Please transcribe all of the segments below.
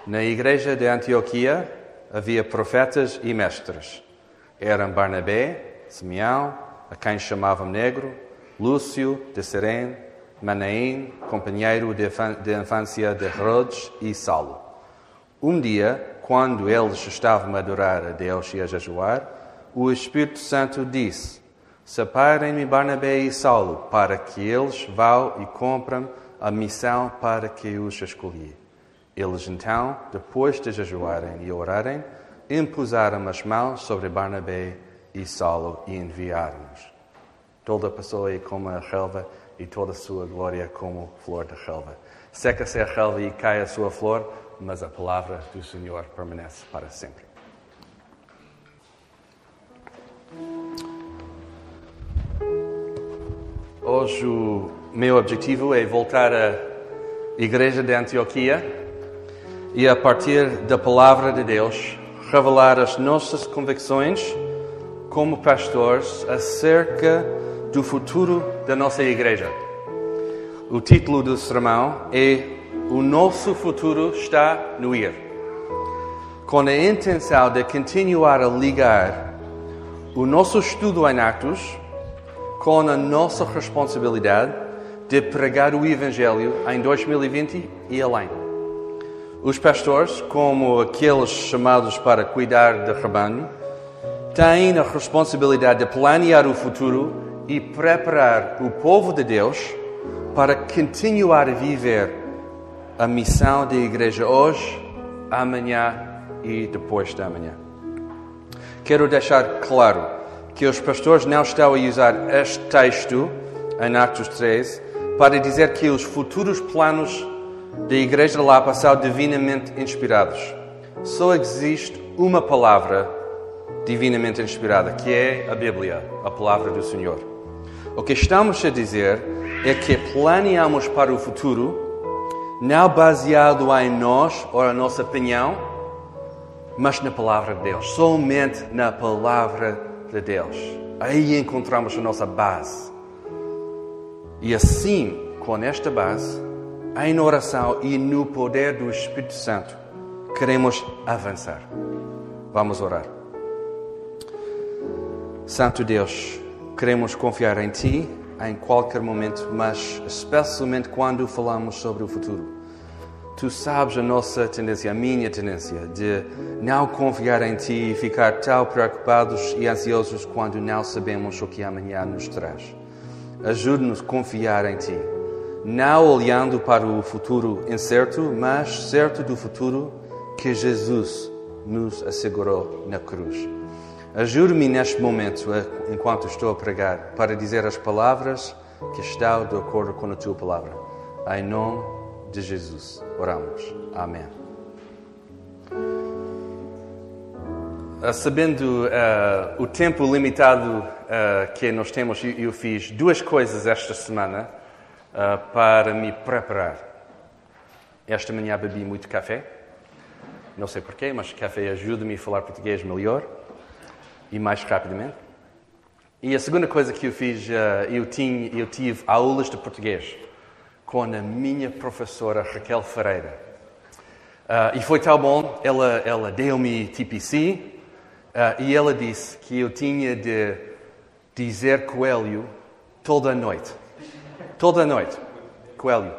Na igreja de Antioquia havia profetas e mestres. Eram Barnabé, Simeão, a quem chamavam Negro, Lúcio de Cirene, Manaém, companheiro de infância de Herodes, e Saulo. Um dia, quando eles estavam a adorar a Deus e a jejuar, o Espírito Santo disse: Separem-me Barnabé e Saulo, para que eles vão e cumprem a missão para que os escolhi. Eles então, depois de jejuarem e orarem, impuseram as mãos sobre Barnabé e Saulo e enviaram-nos. Toda a pessoa é como a relva e toda a sua glória como flor da relva. Seca-se a relva e cai a sua flor, mas a palavra do Senhor permanece para sempre. Hoje o meu objetivo é voltar à igreja de Antioquia e, a partir da palavra de Deus, revelar as nossas convicções como pastores acerca do futuro da nossa igreja. O título do sermão é O Nosso Futuro Está no Ir, com a intenção de continuar a ligar o nosso estudo em Atos com a nossa responsabilidade de pregar o Evangelho em 2020 e além. Os pastores, como aqueles chamados para cuidar do rebanho, têm a responsabilidade de planear o futuro e preparar o povo de Deus para continuar a viver a missão da igreja hoje, amanhã e depois de amanhã. Quero deixar claro que os pastores não estão a usar este texto, em Atos 13, para dizer que os futuros planos da Igreja de Lapa são divinamente inspirados. Só existe uma palavra divinamente inspirada, que é a Bíblia, a palavra do Senhor. O que estamos a dizer é que planeamos para o futuro não baseado em nós ou na nossa opinião, mas na palavra de Deus. Somente na palavra de Deus. Aí encontramos a nossa base. E assim, com esta base, em oração e no poder do Espírito Santo, queremos avançar. Vamos orar. Santo Deus, queremos confiar em Ti em qualquer momento, mas especialmente quando falamos sobre o futuro. Tu sabes a nossa tendência, a minha tendência, de não confiar em Ti e ficar tão preocupados e ansiosos quando não sabemos o que amanhã nos traz. Ajude-nos a confiar em Ti, não olhando para o futuro incerto, mas certo do futuro que Jesus nos assegurou na cruz. Ajude-me neste momento, enquanto estou a pregar, para dizer as palavras que estão de acordo com a Tua palavra. Em nome de Jesus, oramos. Amém. Sabendo o tempo limitado que nós temos, eu fiz duas coisas esta semana para me preparar. Esta manhã bebi muito café. Não sei porquê, mas café ajuda-me a falar português melhor e mais rapidamente. E a segunda coisa que eu fiz, eu tive aulas de português com a minha professora Raquel Ferreira. E foi tão bom, ela deu-me TPC e ela disse que eu tinha de dizer coelho toda a noite. Toda a noite. Coelho.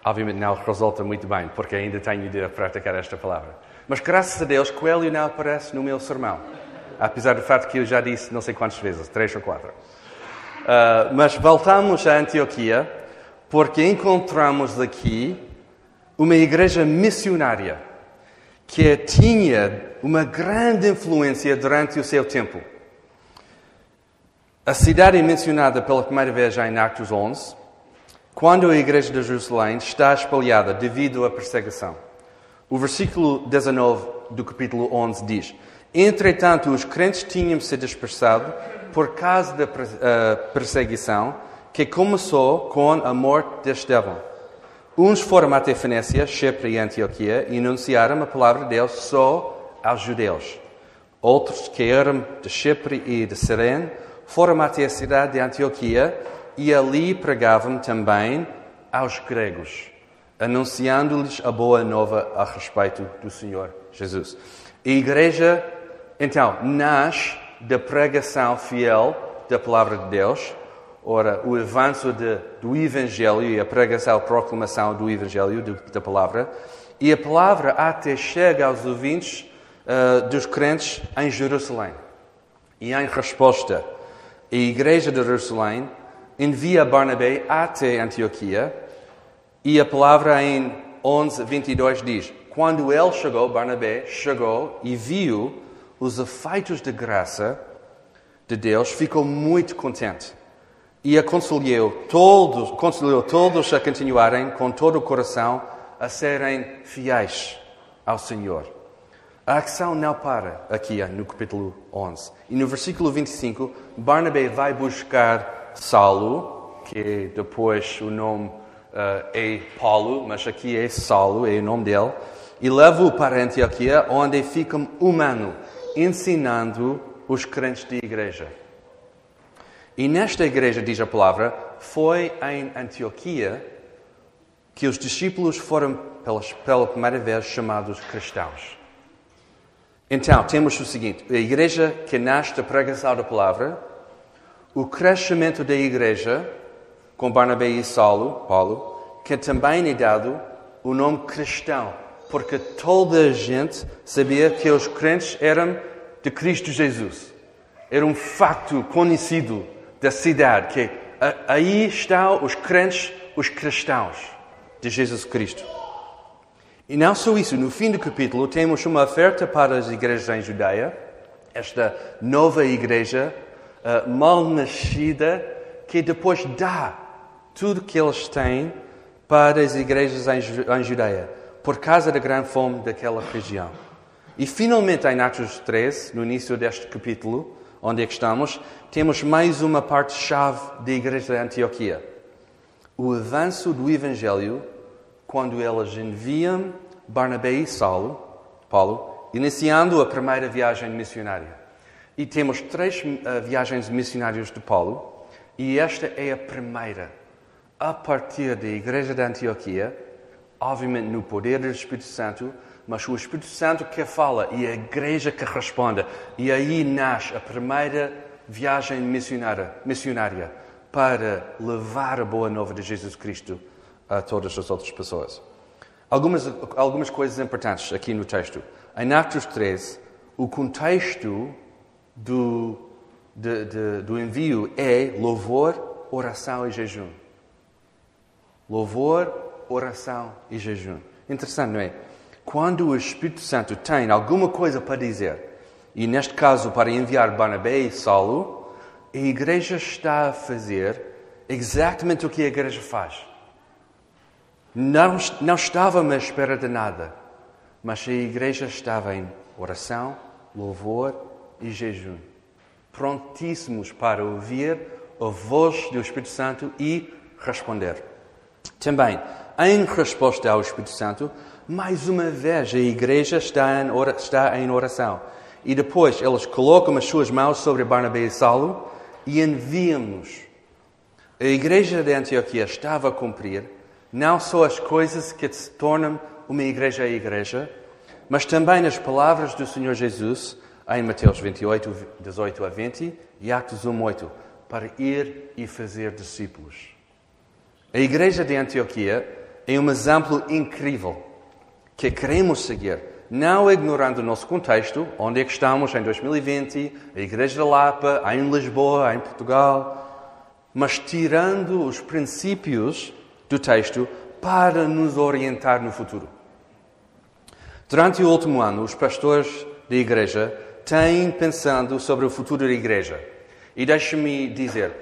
Obviamente não resulta muito bem, porque ainda tenho de praticar esta palavra. Mas graças a Deus, coelho não aparece no meu sermão. Apesar do fato que eu já disse não sei quantas vezes, 3 ou 4. Mas voltamos a Antioquia, porque encontramos aqui uma igreja missionária que tinha uma grande influência durante o seu tempo. A cidade é mencionada pela primeira vez em Atos 11, quando a igreja de Jerusalém está espalhada devido à perseguição. O versículo 19 do capítulo 11 diz: Entretanto, os crentes tinham se dispersado por causa da perseguição que começou com a morte de Estevão. Uns foram até Fenícia, Chipre e Antioquia e anunciaram a palavra de Deus só aos judeus. Outros que eram de Chipre e de Cirene foram até a cidade de Antioquia e ali pregavam também aos gregos. anunciando-lhes a boa nova a respeito do Senhor Jesus. A igreja, então, nasce da pregação fiel da palavra de Deus. Ora, o avanço do Evangelho e a pregação, a proclamação do Evangelho, da palavra, e a palavra até chega aos ouvintes dos crentes em Jerusalém. E em resposta, a igreja de Jerusalém envia Barnabé até Antioquia, e a palavra em 11:22 diz: quando ele chegou, Barnabé chegou e viu os efeitos da graça de Deus, ficou muito contente. E aconselhou todos a continuarem com todo o coração a serem fiéis ao Senhor. A ação não para aqui no capítulo 11. E no versículo 25, Barnabé vai buscar Saulo, que depois o nome é Paulo, mas aqui é Saulo, é o nome dele, e leva-o para Antioquia, onde fica um ano ensinando os crentes da igreja. E nesta igreja, diz a palavra, foi em Antioquia que os discípulos foram pela primeira vez chamados cristãos. Então, temos o seguinte: a igreja que nasce da pregação da palavra, o crescimento da igreja, com Barnabé e Paulo, que também é dado o nome cristão, porque toda a gente sabia que os crentes eram de Cristo Jesus. Era um facto conhecido da cidade, que aí estão os crentes, os cristãos de Jesus Cristo. E não só isso, no fim do capítulo temos uma oferta para as igrejas em Judeia, esta nova igreja mal nascida, que depois dá tudo que eles têm para as igrejas em Judeia, por causa da grande fome daquela região. E finalmente em Atos 13, no início deste capítulo, onde é que estamos, temos mais uma parte-chave da igreja de Antioquia. O avanço do Evangelho, quando eles enviam Barnabé e Paulo, iniciando a primeira viagem missionária. E temos 3 viagens missionárias de Paulo, e esta é a primeira, a partir da igreja de Antioquia, obviamente no poder do Espírito Santo, mas o Espírito Santo que fala e a igreja que responde. E aí nasce a primeira viagem missionária para levar a boa nova de Jesus Cristo a todas as outras pessoas. Algumas coisas importantes aqui no texto. Em Atos 13, o contexto do envio é louvor, oração e jejum. Louvor, oração e jejum. Interessante, não é? Quando o Espírito Santo tem alguma coisa para dizer, e neste caso para enviar Barnabé e Saulo, a igreja está a fazer exatamente o que a igreja faz. Não estava à espera de nada, mas a igreja estava em oração, louvor e jejum, prontíssimos para ouvir a voz do Espírito Santo e responder. Também, em resposta ao Espírito Santo, mais uma vez a igreja está em oração. E depois eles colocam as suas mãos sobre Barnabé e Saulo e enviam-nos. A igreja de Antioquia estava a cumprir não só as coisas que se tornam uma igreja a igreja, mas também as palavras do Senhor Jesus em Mateus 28, 18 a 20 e Atos 1, 8, para ir e fazer discípulos. A igreja de Antioquia é um exemplo incrível que queremos seguir, não ignorando o nosso contexto, onde é que estamos em 2020, a Igreja da Lapa, em Lisboa, em Portugal, mas tirando os princípios do texto para nos orientar no futuro. Durante o último ano, os pastores da igreja têm pensado sobre o futuro da igreja. E deixe-me dizer,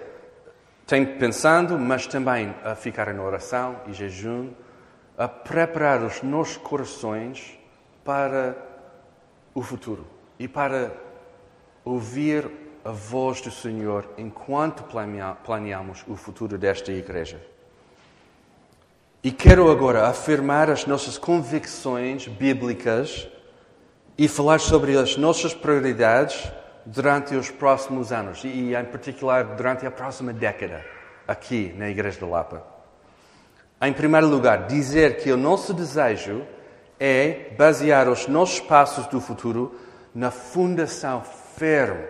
têm pensando, mas também a ficar em oração e jejum, a preparar os nossos corações para o futuro e para ouvir a voz do Senhor enquanto planeamos o futuro desta igreja. E quero agora afirmar as nossas convicções bíblicas e falar sobre as nossas prioridades durante os próximos anos e em particular durante a próxima década aqui na Igreja da Lapa. Em primeiro lugar, dizer que o nosso desejo é basear os nossos passos do futuro na fundação firme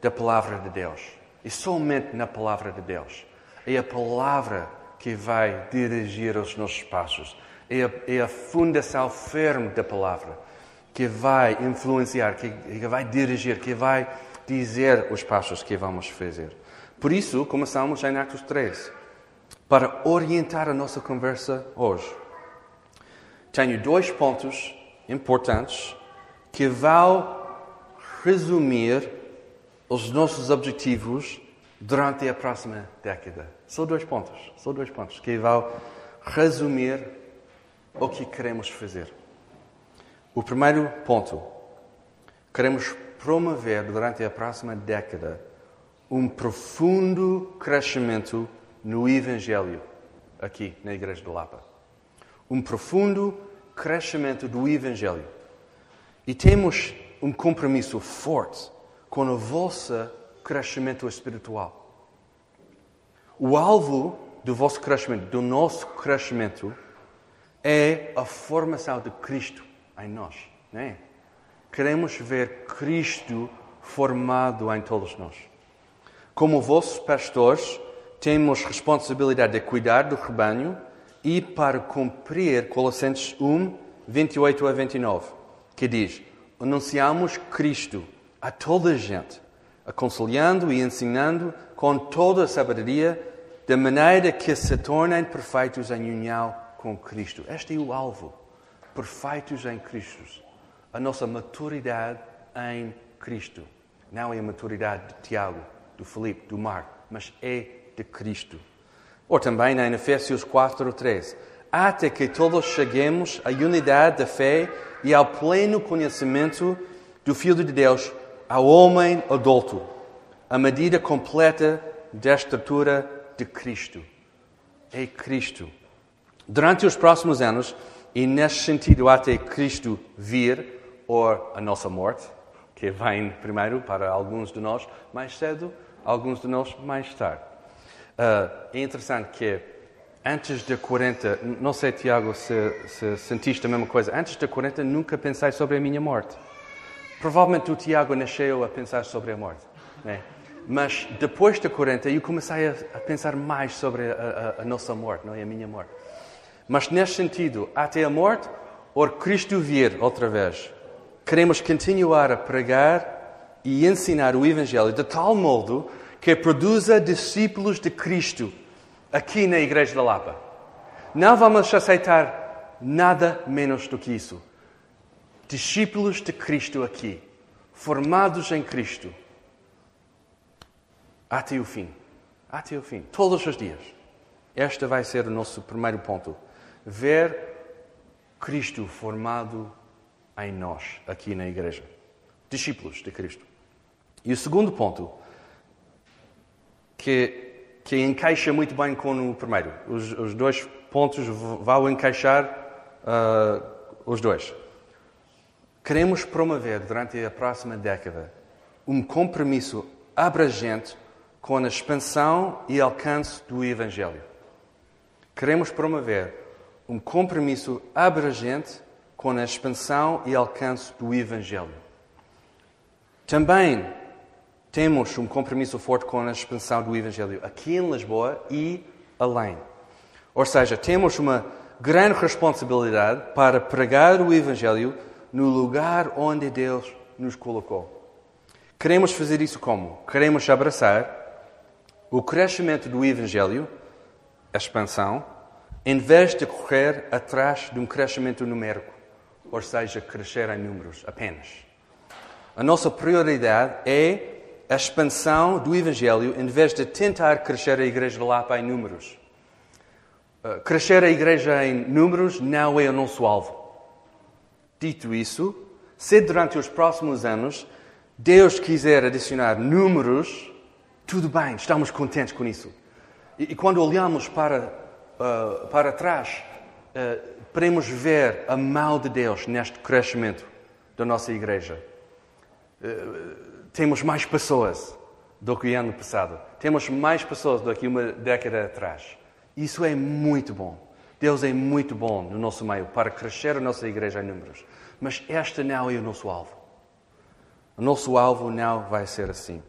da Palavra de Deus. E somente na Palavra de Deus. É a Palavra que vai dirigir os nossos passos. É a fundação firme da Palavra que vai influenciar, que vai dirigir, que vai dizer os passos que vamos fazer. Por isso, começamos em Atos 13, para orientar a nossa conversa hoje. Tenho 2 pontos importantes que vão resumir os nossos objetivos durante a próxima década. São 2 pontos que vão resumir o que queremos fazer. O primeiro ponto, queremos promover durante a próxima década um profundo crescimento no Evangelho, aqui na Igreja de Lapa. Um profundo crescimento do Evangelho. E temos um compromisso forte com o vosso crescimento espiritual. O alvo do vosso crescimento, do nosso crescimento, é a formação de Cristo em nós. Não é? Queremos ver Cristo formado em todos nós. Como vossos pastores, temos responsabilidade de cuidar do rebanho e para cumprir Colossenses 1, 28 a 29, que diz: anunciamos Cristo a toda a gente, aconselhando e ensinando com toda a sabedoria, de maneira que se tornem perfeitos em união com Cristo. Este é o alvo. Perfeitos em Cristo. A nossa maturidade em Cristo. Não é a maturidade de Tiago, do Filipe, do Marco, mas é de Cristo. Ou também em Efésios 4:13. Até que todos cheguemos à unidade da fé e ao pleno conhecimento do Filho de Deus, ao homem adulto, à medida completa da estatura de Cristo. É Cristo. Durante os próximos anos, e nesse sentido até Cristo vir, ou a nossa morte, que vem primeiro para alguns de nós mais cedo, alguns de nós mais tarde. É interessante que antes de 40, não sei, Tiago, se sentiste a mesma coisa, antes de 40 nunca pensei sobre a minha morte. Provavelmente o Tiago nasceu a pensar sobre a morte, né? Mas depois de 40 eu comecei a pensar mais sobre a nossa morte, não é? A minha morte. Mas nesse sentido, até a morte, ou Cristo vir outra vez, queremos continuar a pregar e ensinar o Evangelho de tal modo que produza discípulos de Cristo aqui na Igreja da Lapa. Não vamos aceitar nada menos do que isso. Discípulos de Cristo aqui, formados em Cristo, até o fim. Até o fim. Todos os dias. Este vai ser o nosso primeiro ponto. Ver Cristo formado em nós, aqui na Igreja. Discípulos de Cristo. E o segundo ponto, que encaixa muito bem com o primeiro. Os 2 pontos vão encaixar os 2. Queremos promover, durante a próxima década, um compromisso abrangente com a expansão e alcance do Evangelho. Queremos promover um compromisso abrangente com a expansão e alcance do Evangelho. Também temos um compromisso forte com a expansão do Evangelho aqui em Lisboa e além. Ou seja, temos uma grande responsabilidade para pregar o Evangelho no lugar onde Deus nos colocou. Queremos fazer isso como? Queremos abraçar o crescimento do Evangelho, a expansão, em vez de correr atrás de um crescimento numérico, ou seja, crescer em números apenas. A nossa prioridade é a expansão do Evangelho em vez de tentar crescer a Igreja de Lapa em números. Crescer a Igreja em números não é o nosso alvo. Dito isso, se durante os próximos anos Deus quiser adicionar números, tudo bem, estamos contentes com isso. E quando olhamos para trás, podemos ver a mão de Deus neste crescimento da nossa Igreja. Temos mais pessoas do que ano passado. Temos mais pessoas do que uma década atrás. Isso é muito bom. Deus é muito bom no nosso meio para crescer a nossa igreja em números. Mas este não é o nosso alvo. O nosso alvo não vai ser assim.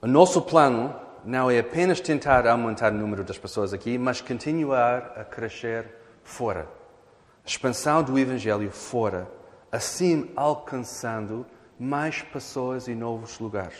O nosso plano não é apenas tentar aumentar o número das pessoas aqui, mas continuar a crescer fora. A expansão do Evangelho fora, assim alcançando mais pessoas e novos lugares.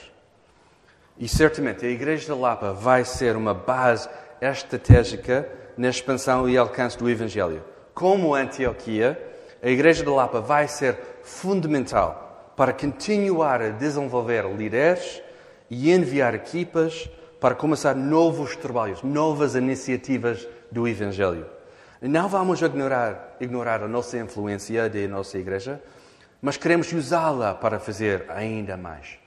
E certamente a Igreja da Lapa vai ser uma base estratégica na expansão e alcance do Evangelho. Como Antioquia, a Igreja da Lapa vai ser fundamental para continuar a desenvolver líderes e enviar equipas para começar novos trabalhos, novas iniciativas do Evangelho. Não vamos ignorar a nossa influência da nossa Igreja, mas queremos usá-la para fazer ainda mais.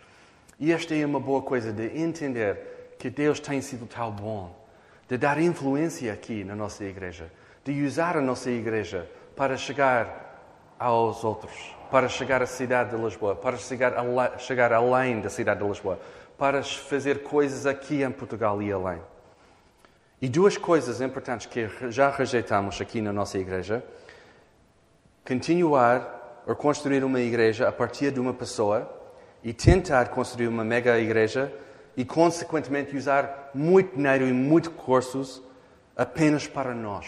E esta é uma boa coisa de entender que Deus tem sido tão bom, de dar influência aqui na nossa Igreja, de usar a nossa Igreja para chegar aos outros, para chegar à cidade de Lisboa, para chegar além da cidade de Lisboa, para fazer coisas aqui em Portugal e além. E duas coisas importantes que já rejeitamos aqui na nossa igreja: continuar ou construir uma igreja a partir de uma pessoa e tentar construir uma mega igreja e, consequentemente, usar muito dinheiro e muitos recursos apenas para nós.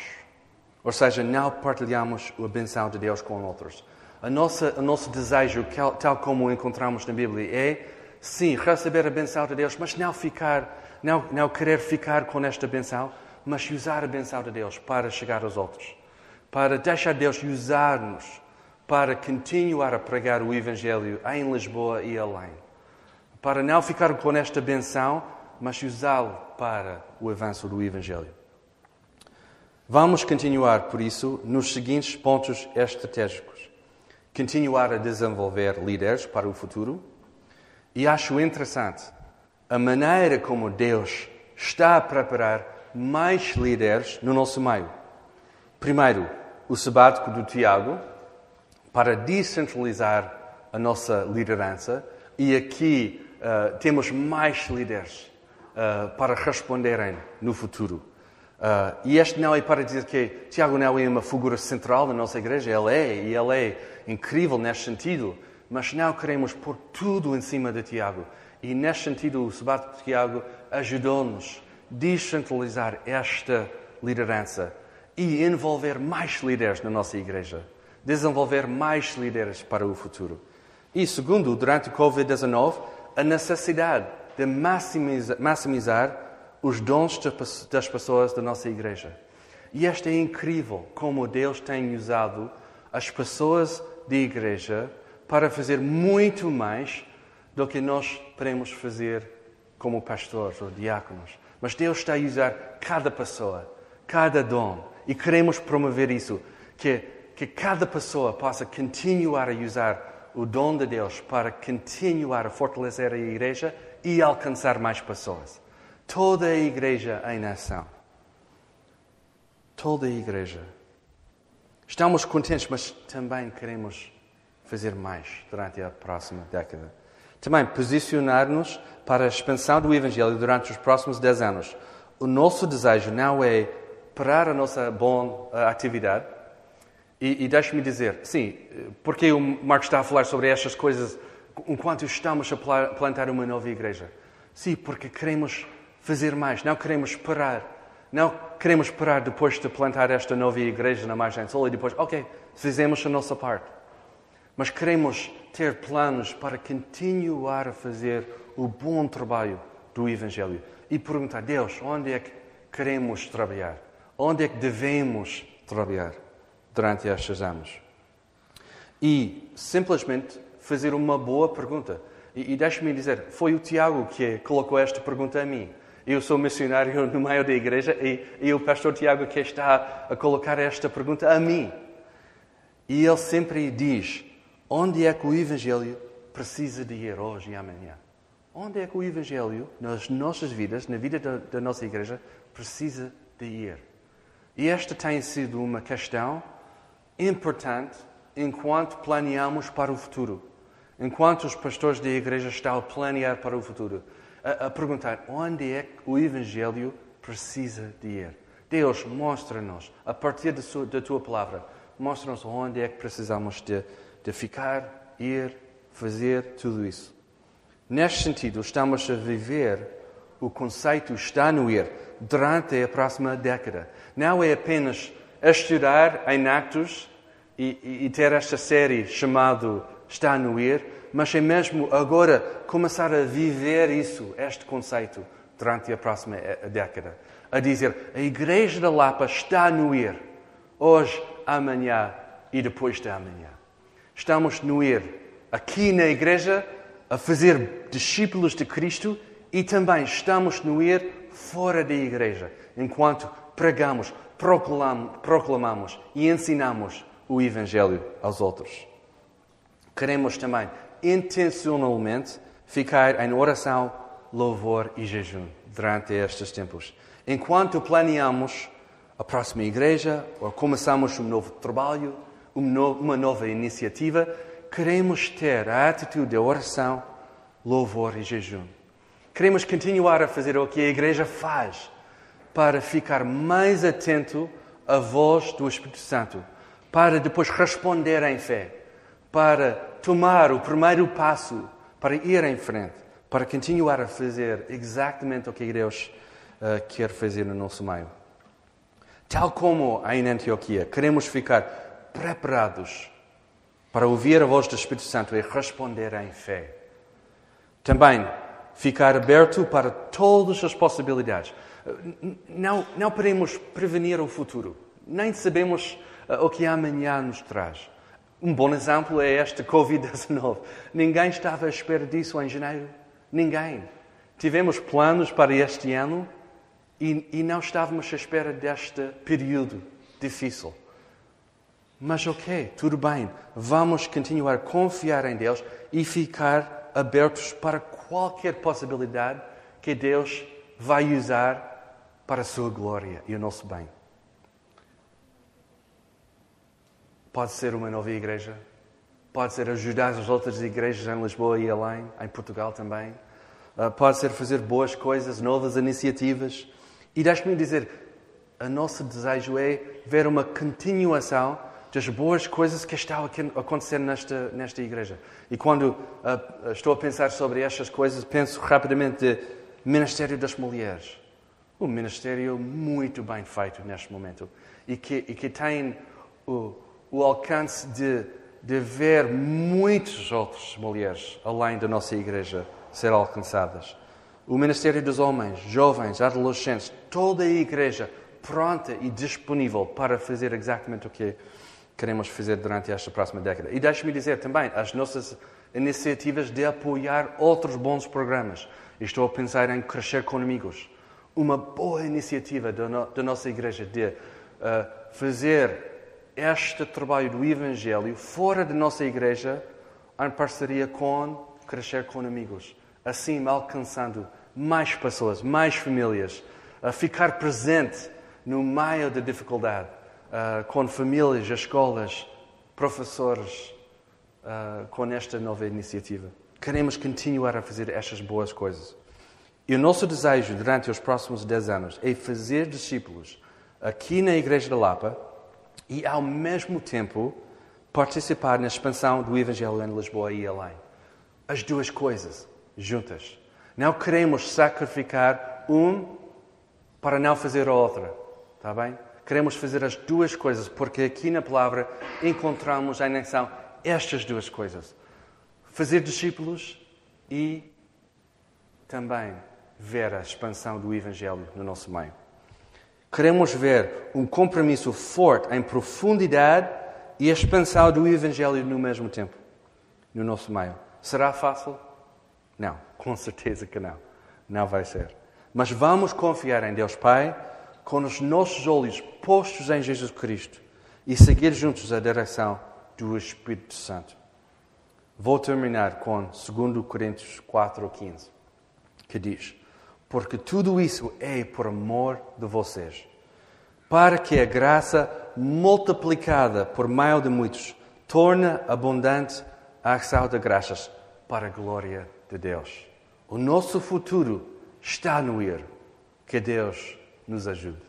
Ou seja, não partilhamos a benção de Deus com outros. O nosso desejo, tal como encontramos na Bíblia, é, sim, receber a benção de Deus, mas não querer ficar com esta benção, mas usar a benção de Deus para chegar aos outros. Para deixar Deus usar-nos para continuar a pregar o Evangelho em Lisboa e além. Para não ficar com esta benção, mas usá-lo para o avanço do Evangelho. Vamos continuar, por isso, nos seguintes pontos estratégicos. Continuar a desenvolver líderes para o futuro. E acho interessante a maneira como Deus está a preparar mais líderes no nosso meio. Primeiro, o sabático do Tiago, para descentralizar a nossa liderança. E aqui temos mais líderes para responderem no futuro. E este não é para dizer que Tiago não é uma figura central na nossa igreja. Ele é incrível neste sentido. Mas não queremos pôr tudo em cima de Tiago. E, neste sentido, o sabático de Tiago ajudou-nos a descentralizar esta liderança e envolver mais líderes na nossa igreja. Desenvolver mais líderes para o futuro. E, segundo, durante o Covid-19, a necessidade de maximizar os dons das pessoas da nossa igreja. E é incrível como Deus tem usado as pessoas da igreja para fazer muito mais do que nós podemos fazer como pastores ou diáconos. Mas Deus está a usar cada pessoa, cada dom. E queremos promover isso, que cada pessoa possa continuar a usar o dom de Deus para continuar a fortalecer a igreja e alcançar mais pessoas. Toda a igreja em ação. Toda a igreja. Estamos contentes, mas também queremos fazer mais durante a próxima década. Também posicionar-nos para a expansão do Evangelho durante os próximos 10 anos. O nosso desejo não é parar a nossa boa atividade. E deixe-me dizer, sim, porque o Marcos está a falar sobre estas coisas enquanto estamos a plantar uma nova igreja? Sim, porque queremos fazer mais, não queremos parar. Não queremos parar depois de plantar esta nova igreja na Margem Sul e depois, ok, fizemos a nossa parte. Mas queremos ter planos para continuar a fazer o bom trabalho do Evangelho. E perguntar, Deus, onde é que queremos trabalhar? Onde é que devemos trabalhar durante estes anos? E simplesmente fazer uma boa pergunta. E deixe-me dizer, foi o Tiago que colocou esta pergunta a mim. Eu sou missionário no meio da igreja e o pastor Tiago que está a colocar esta pergunta a mim. E ele sempre diz, onde é que o Evangelho precisa de ir hoje e amanhã? Onde é que o Evangelho, nas nossas vidas, na vida da nossa igreja, precisa de ir? E esta tem sido uma questão importante enquanto planeamos para o futuro. Enquanto os pastores da igreja estão a planear para o futuro. A perguntar, onde é que o Evangelho precisa de ir? Deus, mostra-nos, a partir da Tua Palavra, mostra-nos onde é que precisamos de ficar, ir, fazer tudo isso. Neste sentido, estamos a viver o conceito está no ir durante a próxima década. Não é apenas estudar em Atos e ter esta série chamada Está no ir, mas é mesmo agora começar a viver isso, este conceito, durante a próxima década. A dizer, a Igreja da Lapa está no ir, hoje, amanhã e depois de amanhã. Estamos no ir, aqui na Igreja, a fazer discípulos de Cristo e também estamos no ir fora da Igreja, enquanto pregamos, proclamamos e ensinamos o Evangelho aos outros. Queremos também, intencionalmente, ficar em oração, louvor e jejum durante estes tempos. Enquanto planeamos a próxima igreja, ou começamos um novo trabalho, uma nova iniciativa, queremos ter a atitude de oração, louvor e jejum. Queremos continuar a fazer o que a igreja faz para ficar mais atento à voz do Espírito Santo, para depois responder em fé, para tomar o primeiro passo, para ir em frente, para continuar a fazer exatamente o que Deus quer fazer no nosso meio. Tal como em Antioquia, queremos ficar preparados para ouvir a voz do Espírito Santo e responder em fé. Também ficar aberto para todas as possibilidades. Não podemos prevenir o futuro. Nem sabemos o que amanhã nos traz. Um bom exemplo é este Covid-19. Ninguém estava à espera disso em janeiro. Ninguém. Tivemos planos para este ano e não estávamos à espera deste período difícil. Mas ok, tudo bem. Vamos continuar a confiar em Deus e ficar abertos para qualquer possibilidade que Deus vai usar para a sua glória e o nosso bem. Pode ser uma nova igreja, pode ser ajudar as outras igrejas em Lisboa e além, em Portugal também. Pode ser fazer boas coisas, novas iniciativas. E deixe-me dizer, o nosso desejo é ver uma continuação das boas coisas que estão a acontecer nesta igreja. E quando estou a pensar sobre estas coisas, penso rapidamente de Ministério das Mulheres. Um ministério muito bem feito neste momento. E que tem o alcance de ver muitas outras mulheres, além da nossa igreja, ser alcançadas. O Ministério dos Homens, jovens, adolescentes, toda a igreja pronta e disponível para fazer exatamente o que queremos fazer durante esta próxima década. E deixe-me dizer também, as nossas iniciativas de apoiar outros bons programas. Estou a pensar em Crescer com Amigos. Uma boa iniciativa da nossa igreja de fazer este trabalho do Evangelho fora da nossa igreja em parceria com Crescer com Amigos. Assim, alcançando mais pessoas, mais famílias, a ficar presente no meio da dificuldade, com famílias, escolas, professores, com esta nova iniciativa. Queremos continuar a fazer estas boas coisas. E o nosso desejo durante os próximos 10 anos é fazer discípulos aqui na Igreja da Lapa e, ao mesmo tempo, participar na expansão do Evangelho em Lisboa e além. As duas coisas juntas. Não queremos sacrificar para não fazer a outra. Está bem? Queremos fazer as duas coisas, porque aqui na palavra encontramos em ação estas duas coisas. Fazer discípulos e também ver a expansão do Evangelho no nosso meio. Queremos ver um compromisso forte em profundidade e a expansão do Evangelho no mesmo tempo, no nosso meio. Será fácil? Não, com certeza que não. Não vai ser. Mas vamos confiar em Deus Pai, com os nossos olhos postos em Jesus Cristo e seguir juntos a direção do Espírito Santo. Vou terminar com 2 Coríntios 4:15, que diz: porque tudo isso é por amor de vocês, para que a graça multiplicada por meio de muitos torne abundante a ação de graças para a glória de Deus. O nosso futuro está no ir. Que Deus nos ajude.